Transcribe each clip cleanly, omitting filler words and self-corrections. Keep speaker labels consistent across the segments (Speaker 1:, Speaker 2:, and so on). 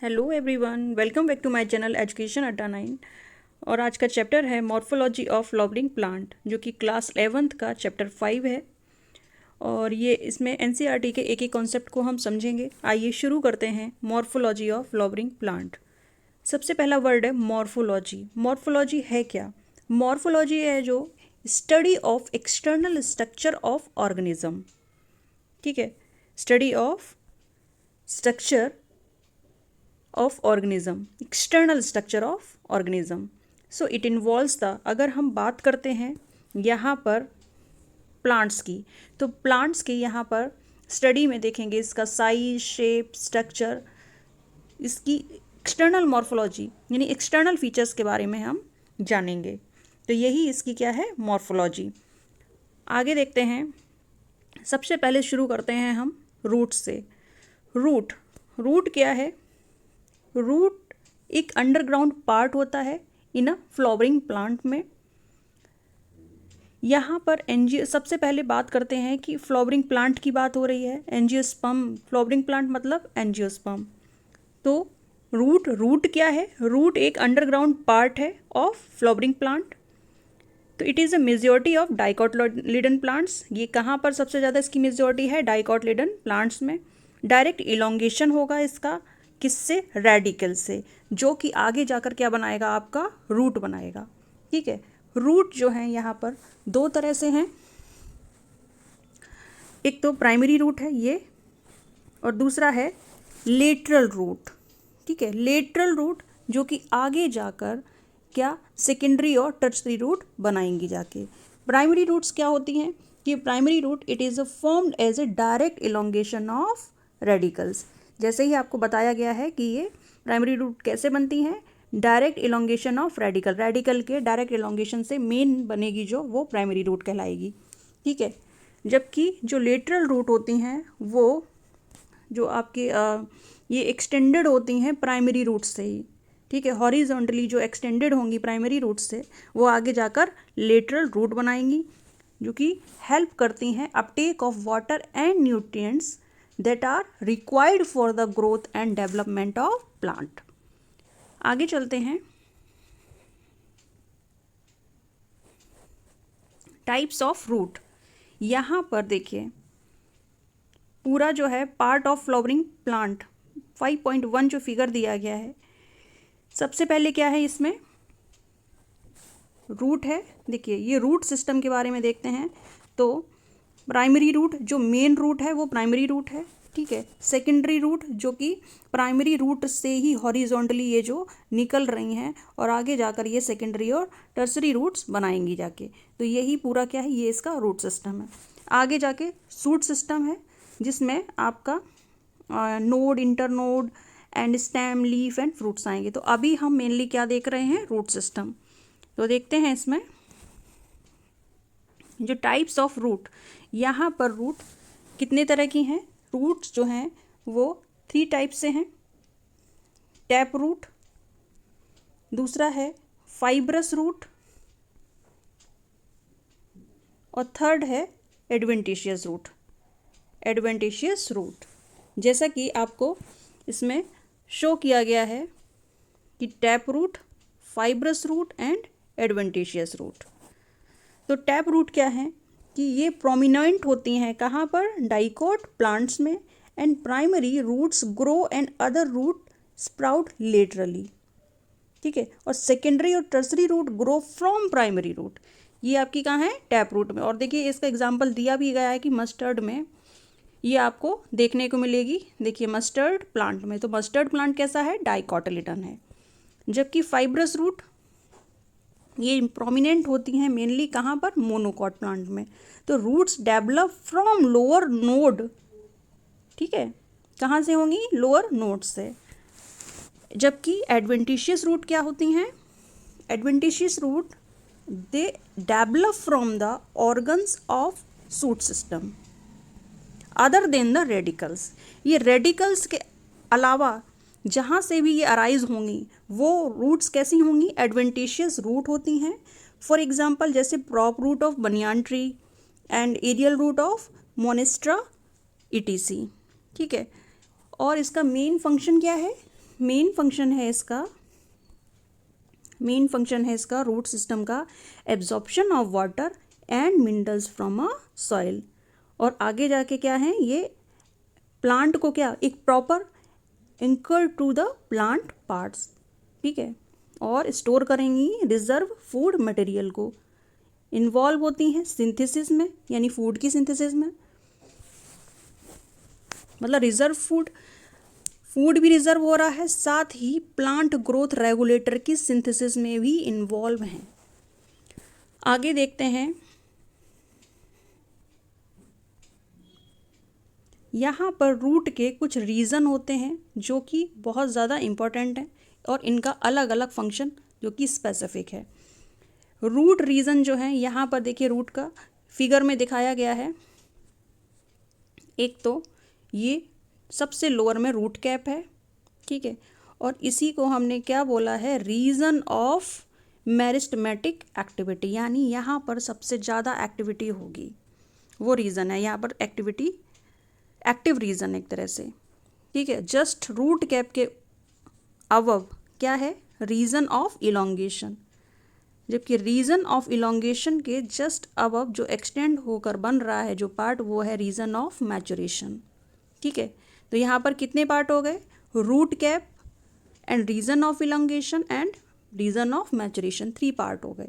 Speaker 1: Hello everyone, welcome back to my channel education Adda 9। और आज का चैप्टर है मॉर्फोलॉजी ऑफ फ्लावरिंग प्लांट, जो कि क्लास 11th का चैप्टर 5 है। और ये इसमें एनसीईआरटी के एक एक कॉन्सेप्ट को हम समझेंगे। आइए शुरू करते हैं मॉर्फोलॉजी ऑफ फ्लावरिंग प्लांट। सबसे पहला वर्ड है मॉर्फोलॉजी। मॉर्फोलॉजी है क्या? मॉर्फोलॉजी है जो study of external structure of organism. ठीक है, study of structure of organism, external structure of organism. So it involves the, अगर हम बात करते हैं यहाँ पर प्लांट्स की, तो प्लांट्स के यहाँ पर स्टडी में देखेंगे इसका साइज, शेप, स्ट्रक्चर, इसकी एक्सटर्नल मॉर्फोलॉजी यानी एक्सटर्नल फीचर्स के बारे में हम जानेंगे। तो यही इसकी क्या है, मॉर्फोलॉजी। आगे देखते हैं। सबसे पहले शुरू करते हैं हम रूट से। रूट, रूट क्या है? रूट एक अंडरग्राउंड पार्ट होता है इन अ फ्लावरिंग प्लांट में। यहाँ पर सबसे पहले बात करते हैं कि फ्लावरिंग प्लांट की बात हो रही है। एंजियोस्पर्म, फ्लावरिंग प्लांट मतलब एंजियोस्पर्म। तो रूट क्या है? रूट एक अंडरग्राउंड पार्ट है ऑफ फ्लावरिंग प्लांट। तो it is a majority of dicotyledon plants. ये कहाँ पर सबसे ज़्यादा इसकी मेजॉरिटी है? डाइकोटिलेडन प्लांट्स में। डायरेक्ट इलोंगेशन होगा इसका, किससे? रेडिकल से, जो कि आगे जाकर क्या बनाएगा? आपका रूट बनाएगा। ठीक है, रूट जो है यहाँ पर दो तरह से हैं। एक तो प्राइमरी रूट है ये, और दूसरा है लेटरल रूट। ठीक है, लेटरल रूट जो कि आगे जाकर क्या सेकेंडरी और टर्शरी रूट बनाएंगी जाके। प्राइमरी रूट्स क्या होती हैं? कि primary root it is formed as a direct elongation of radicals. जैसे ही आपको बताया गया है कि ये प्राइमरी रूट कैसे बनती हैं, direct elongation of radical, radical के डायरेक्ट इलोंगेशन से मेन बनेगी जो, वो प्राइमरी रूट कहलाएगी। ठीक है, जबकि जो लेटरल रूट होती हैं वो जो आपके ये एक्सटेंडेड होती हैं प्राइमरी रूट से ही। ठीक है, हॉरिजॉन्टली जो एक्सटेंडेड होंगी प्राइमरी रूट से, वो आगे जाकर लेटरल रूट बनाएंगी, जो कि हेल्प करती हैं Uptake of water and nutrients that are required for the growth and development of plant। आगे चलते हैं। टाइप्स ऑफ रूट, यहाँ पर देखिए पूरा जो है पार्ट ऑफ फ्लावरिंग प्लांट 5.1 जो फिगर दिया गया है, सबसे पहले क्या है इसमें? रूट है। देखिए ये रूट सिस्टम के बारे में देखते हैं। तो प्राइमरी रूट जो मेन रूट है वो प्राइमरी रूट है। ठीक है, सेकेंडरी रूट जो कि प्राइमरी रूट से ही हॉरिजॉन्टली ये जो निकल रही हैं और आगे जाकर ये सेकेंडरी और टर्सरी रूट्स बनाएंगी जाके। तो यही पूरा क्या है, ये इसका रूट सिस्टम है। आगे जाके शूट सिस्टम है, जिसमें आपका node, internode and stem, leaf and fruits आएंगे। तो अभी हम मेनली क्या देख रहे हैं? Root system. तो देखते हैं इसमें जो टाइप्स ऑफ रूट, यहाँ पर रूट कितने तरह की हैं? रूट्स जो हैं वो 3 टाइप से हैं। टैप रूट, दूसरा है फाइब्रस रूट, और थर्ड है एडवेंटिशियस रूट। एडवेंटिशियस रूट जैसा कि आपको इसमें शो किया गया है कि tap root, fibrous root and adventitious root. तो टैप रूट क्या है कि ये प्रोमिनेंट होती हैं कहाँ पर? डाइकोट प्लांट्स में। And primary roots grow and other root sprout laterally. ठीक है, और सेकेंडरी और tertiary root grow from primary root. ये आपकी कहाँ है? टैप रूट में। और देखिए इसका एग्जांपल दिया भी गया है कि मस्टर्ड में ये आपको देखने को मिलेगी। देखिए मस्टर्ड प्लांट में, तो मस्टर्ड प्लांट कैसा है? डाइकोटिलेडन है। जबकि फाइब्रस रूट ये प्रोमिनेंट होती हैं मेनली कहाँ पर? मोनोकॉट प्लांट में। तो roots develop from lower node. ठीक है, कहाँ से होंगी? लोअर नोड से। जबकि एडवेंटिशियस रूट क्या होती हैं? Adventitious root they develop from the organs of shoot system other than the radicals. ये रेडिकल्स के अलावा जहाँ से भी ये अराइज होंगी वो रूट्स कैसी होंगी? एडवेंटिशियस रूट होती हैं। फॉर एग्जांपल जैसे prop root of banyan tree and aerial root of monstera ETC. ठीक है, और इसका मेन फंक्शन क्या है? मेन फंक्शन है इसका रूट सिस्टम का absorption of water and minerals from a soil. और आगे जाके क्या है, ये प्लांट को क्या एक proper anchor to the plant parts, ठीक है, और स्टोर करेंगी रिजर्व फूड मटेरियल को, इन्वॉल्व होती हैं सिंथेसिस में, यानी फूड की सिंथेसिस में, मतलब रिजर्व फूड भी रिजर्व हो रहा है, साथ ही प्लांट ग्रोथ रेगुलेटर की सिंथेसिस में भी इन्वॉल्व हैं। आगे देखते हैं, यहाँ पर रूट के कुछ रीज़न होते हैं जो कि बहुत ज़्यादा इम्पॉर्टेंट हैं और इनका अलग अलग फंक्शन जो कि स्पेसिफिक है। रूट रीज़न जो है यहाँ पर देखिए, रूट का फिगर में दिखाया गया है। एक तो ये सबसे लोअर में रूट कैप है, ठीक है, और इसी को हमने क्या बोला है, रीजन ऑफ मेरिस्टेमेटिक एक्टिविटी, यानी यहाँ पर सबसे ज़्यादा एक्टिविटी होगी, वो रीज़न है यहाँ पर एक्टिव रीजन एक तरह से, ठीक है। जस्ट रूट कैप के अबव क्या है, रीजन ऑफ इलोंगेशन, जबकि रीजन ऑफ इलोंगेशन के जस्ट अबव जो एक्सटेंड होकर बन रहा है जो पार्ट, वो है रीजन ऑफ मैचुरेशन, ठीक है। तो यहाँ पर कितने पार्ट हो गए, root cap and region of elongation and region of maturation, 3 part हो गए।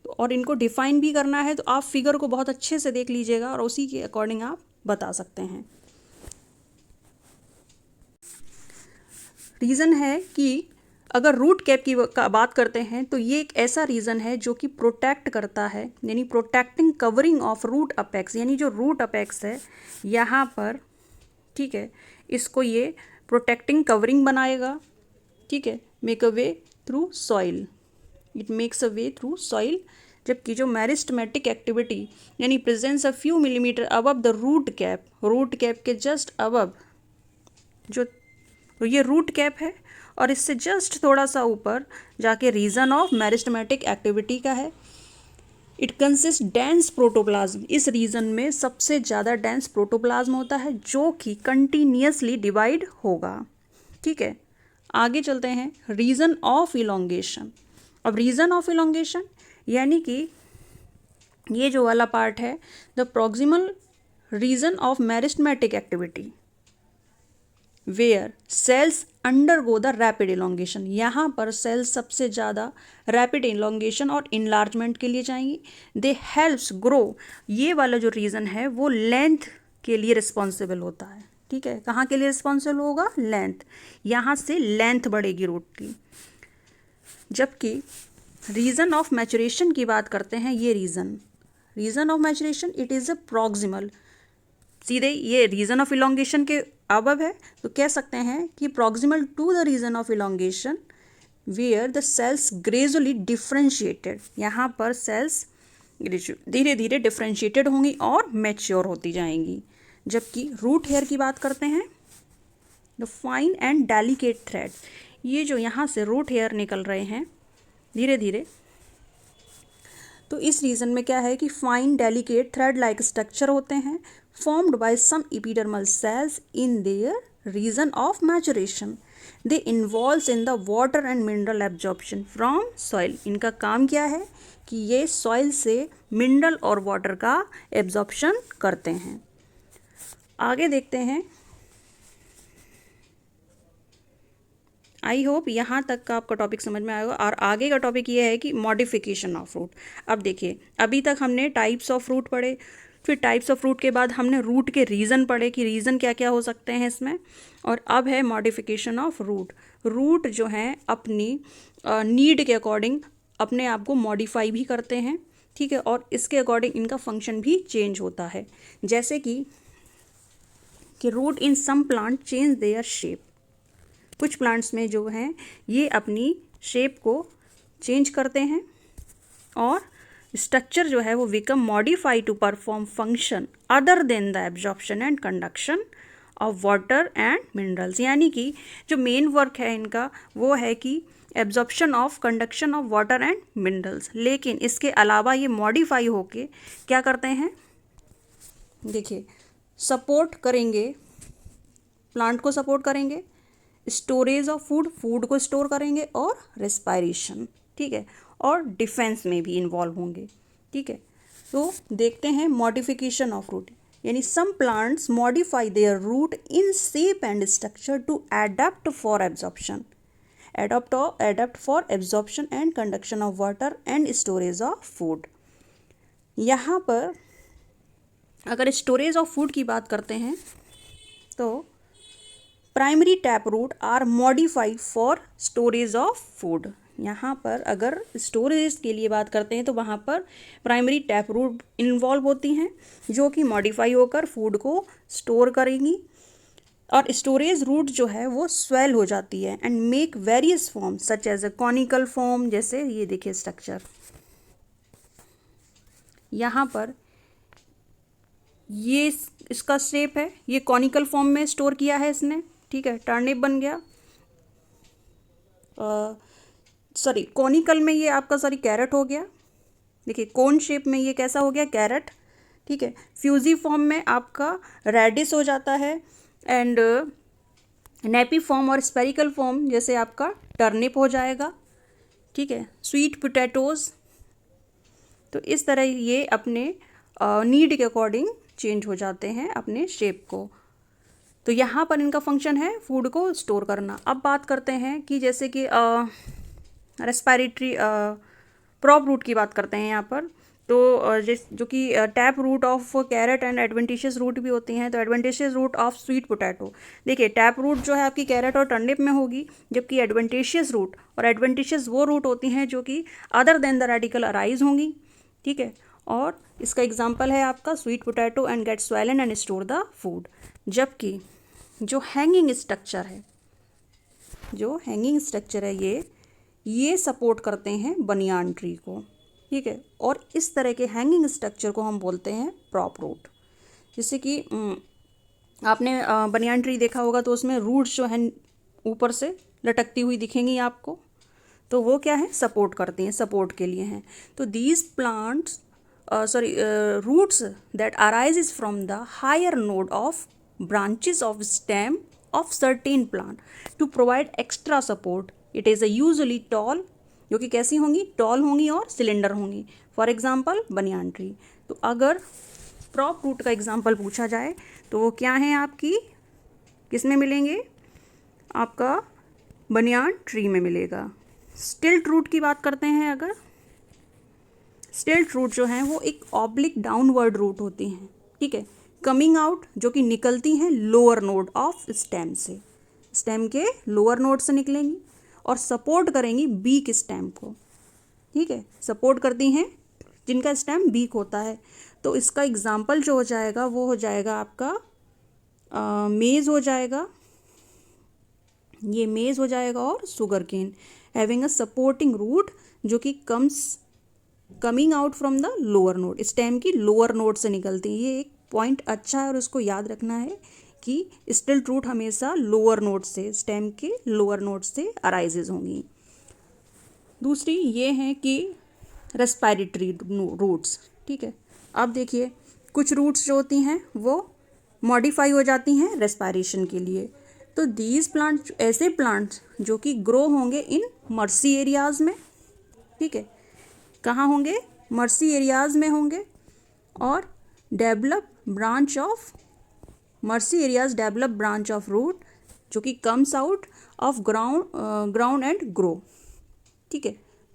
Speaker 1: तो और इनको डिफाइन भी करना है, तो आप फिगर को बहुत अच्छे से देख लीजिएगा और उसी के अकॉर्डिंग आप बता सकते हैं। रीज़न है कि अगर रूट कैप की बात करते हैं तो ये एक ऐसा रीज़न है जो कि प्रोटेक्ट करता है, यानी protecting covering of root apex, यानी जो रूट अपेक्स है यहाँ पर, ठीक है, इसको ये प्रोटेक्टिंग कवरिंग बनाएगा, ठीक है, make a way through soil, it makes a way through soil. जबकि जो मेरिस्टेमेटिक एक्टिविटी यानी presence a few millimetre above the root cap के जस्ट अबव, जो तो ये रूट कैप है और इससे जस्ट थोड़ा सा ऊपर जाके रीजन ऑफ मेरिस्टेमेटिक एक्टिविटी का है। इट कंसिस्ट डेंस प्रोटोप्लाज्म, इस रीजन में सबसे ज़्यादा डेंस प्रोटोप्लाज्म होता है जो कि कंटिन्यूसली डिवाइड होगा, ठीक है। आगे चलते हैं, रीजन ऑफ इलोंगेशन। अब रीजन ऑफ इलोंगेशन यानी कि ये जो वाला पार्ट है, the proximal region of meristematic activity where cells undergo the rapid elongation, यहाँ पर सेल्स सबसे ज़्यादा रैपिड इलोंगेशन और इनलार्जमेंट के लिए चाहिए। दे हेल्प्स ग्रो, ये वाला जो रीज़न है वो लेंथ के लिए रिस्पॉन्सिबल होता है, ठीक है। कहाँ के लिए रिस्पॉन्सिबल होगा, लेंथ, यहाँ से लेंथ बढ़ेगी रूट की। जबकि रीज़न ऑफ मैचुरेशन की बात करते हैं, ये region of maturation it is a proximal, सीधे ये रीजन ऑफ इलोंगेशन के अबव है, तो कह सकते हैं कि proximal to the region of elongation where the cells gradually differentiated, यहाँ पर सेल्स धीरे धीरे डिफ्रेंशिएटेड होंगी और मैच्योर होती जाएंगी। जबकि रूट हेयर की बात करते हैं, the fine and delicate thread, ये जो यहाँ से रूट हेयर निकल रहे हैं धीरे धीरे, तो इस रीजन में क्या है कि fine delicate thread like structure होते हैं, formed by some epidermal cells in their region of maturation. They involves in the water and mineral absorption from soil. इनका काम क्या है कि ये soil से mineral और water का absorption करते हैं। आगे देखते हैं, आई होप यहाँ तक का आपका टॉपिक समझ में आएगा। और आगे का टॉपिक ये है कि मॉडिफिकेशन ऑफ रूट। अब देखिए, अभी तक हमने टाइप्स ऑफ रूट पढ़े, फिर टाइप्स ऑफ रूट के बाद हमने रूट के रीज़न पढ़े कि रीज़न क्या क्या हो सकते हैं इसमें, और अब है मॉडिफिकेशन ऑफ रूट। रूट जो हैं अपनी नीड के अकॉर्डिंग अपने आप को मॉडिफाई भी करते हैं, ठीक है, और इसके अकॉर्डिंग इनका फंक्शन भी चेंज होता है। जैसे कि root in some plant change their shape, कुछ प्लांट्स में जो हैं ये अपनी शेप को चेंज करते हैं और स्ट्रक्चर जो है वो become modify to perform function other than the absorption and conduction of water and minerals, यानी कि जो मेन वर्क है इनका वो है कि absorption of conduction of water and minerals, लेकिन इसके अलावा ये मॉडिफाई होके क्या करते हैं, देखिए, सपोर्ट करेंगे, प्लांट को सपोर्ट करेंगे, स्टोरेज ऑफ फूड, फूड को स्टोर करेंगे, और रेस्पायरेशन, ठीक है, और डिफेंस में भी इन्वॉल्व होंगे, ठीक है। तो देखते हैं मॉडिफिकेशन ऑफ रूट, यानी some plants modify their root in shape and structure to adapt for absorption, adapt for absorption and conduction of water and storage of food. यहाँ पर अगर स्टोरेज ऑफ फूड की बात करते हैं तो primary tap root are modified for storage of food. यहाँ पर अगर स्टोरेज के लिए बात करते हैं तो वहाँ पर प्राइमरी टैप रूट इन्वॉल्व होती हैं जो कि मॉडिफाई होकर फूड को स्टोर करेंगी, और स्टोरेज रूट जो है वो स्वेल हो जाती है and make various form such as a conical form. जैसे ये देखिए स्ट्रक्चर, यहाँ पर ये इसका शेप है, ये कॉनिकल फॉर्म में स्टोर किया है इसने, ठीक है, टर्निप बन गया, सॉरी कॉनिकल में ये आपका सॉरी कैरेट हो गया, देखिए कोन शेप में ये कैसा हो गया, कैरेट, ठीक है। फ्यूजी फॉर्म में आपका रेडिस हो जाता है, एंड नेपी फॉर्म और स्पेरिकल फॉर्म जैसे आपका टर्निप हो जाएगा, ठीक है। स्वीट पोटैटोज, तो इस तरह ये अपने नीड के अकॉर्डिंग चेंज हो जाते हैं अपने शेप को। तो यहाँ पर इनका फंक्शन है फूड को स्टोर करना। अब बात करते हैं कि जैसे कि रेस्पायरेटरी प्रॉप रूट की बात करते हैं यहाँ पर, तो जो कि tap root of carrot and adventitious root भी होती हैं। तो adventitious root of sweet potato, देखिए टैप रूट जो है आपकी कैरेट और टर्निप में होगी, जबकि एडवेंटिशियस रूट, और एडवेंटिशियस वो रूट होती हैं जो कि other than the radical arise होंगी, ठीक है। और इसका एग्जांपल है आपका sweet potato and get swollen and store the food. जबकि जो हैंगिंग स्ट्रक्चर है, जो हैंगिंग स्ट्रक्चर है ये सपोर्ट करते हैं बनियान ट्री को, ठीक है। और इस तरह के हैंगिंग स्ट्रक्चर को हम बोलते हैं प्रॉप रूट। जैसे कि आपने बनियान ट्री देखा होगा तो उसमें रूट्स जो हैं ऊपर से लटकती हुई दिखेंगी आपको, तो वो क्या है, सपोर्ट करती हैं, सपोर्ट के लिए हैं। तो these plants roots that arises from the higher node of branches of stem of certain plant to provide extra support. It is a usually tall, जो कि कैसी होंगी, टॉल होंगी और सिलेंडर होंगी। For example banyan tree. तो अगर prop root का एग्जाम्पल पूछा जाए तो वो क्या है आपकी, किस में मिलेंगे, आपका बनियान ट्री में मिलेगा। स्टिल्ट रूट की बात करते हैं अगर, स्टिल्ट रूट जो है वो एक ऑब्लिक डाउनवर्ड रूट होती हैं, ठीक है, कमिंग आउट, जो कि निकलती हैं लोअर नोड ऑफ स्टेम से, स्टेम के लोअर नोड से निकलेंगी और सपोर्ट करेंगी बीक स्टेम को, ठीक है, सपोर्ट करती हैं जिनका स्टेम बीक होता है। तो इसका एग्जाम्पल जो हो जाएगा वो हो जाएगा आपका मेज़ हो जाएगा, ये मेज़ हो जाएगा, और sugar cane having a supporting root जो कि coming out from the lower node, stem की लोअर नोड से निकलती है। ये एक पॉइंट अच्छा है और उसको याद रखना है कि स्टिल्ट रूट हमेशा लोअर नोड से, स्टेम के लोअर नोड से अराइजेज होंगी। दूसरी ये है कि रेस्पायरेटरी रूट्स, ठीक है। अब देखिए कुछ रूट्स जो होती हैं वो मॉडिफाई हो जाती हैं रेस्पायरेशन के लिए। तो दीज प्लांट्स, ऐसे प्लांट्स जो कि ग्रो होंगे इन मर्सी एरियाज़ में, ठीक है, कहाँ होंगे, मर्सी एरियाज़ में होंगे, और develop branch of marshy areas, develop branch of root जो कि comes out of ground and grow, ठीक है,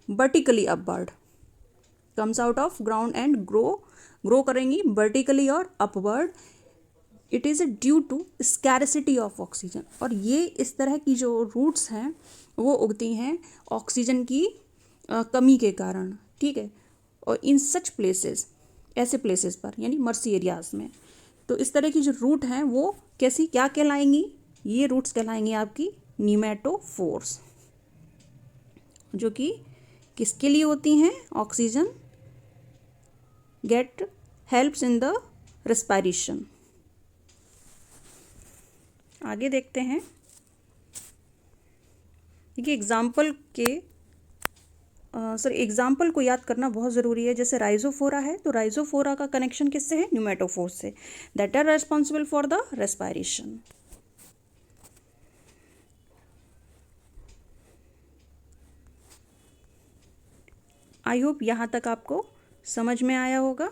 Speaker 1: vertically upward, comes out of ground and grow करेंगी वर्टिकली और upward. It is due to scarcity of oxygen, और ये इस तरह की जो रूट्स हैं वो उगती हैं ऑक्सीजन की कमी के कारण, ठीक है। और इन सच प्लेसेस, ऐसे प्लेसेस पर, यानी मर्सी एरियाज में। तो इस तरह की जो रूट हैं वो कैसी, क्या कहलाएंगी, ये रूट्स कहलाएंगी आपकी नीमेटोफोर्स, जो कि किसके लिए होती हैं, oxygen get helps in the respiration. आगे देखते हैं, देखिए एग्जाम्पल के एग्जाम्पल को याद करना बहुत ज़रूरी है। जैसे राइजोफोरा है तो राइजोफोरा का कनेक्शन किससे है, न्यूमेटोफोर्स से, that are responsible for the respiration. I hope यहाँ तक आपको समझ में आया होगा।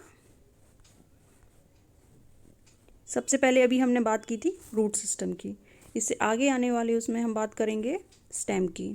Speaker 1: सबसे पहले अभी हमने बात की थी रूट सिस्टम की, इससे आगे आने वाले उसमें हम बात करेंगे स्टेम की।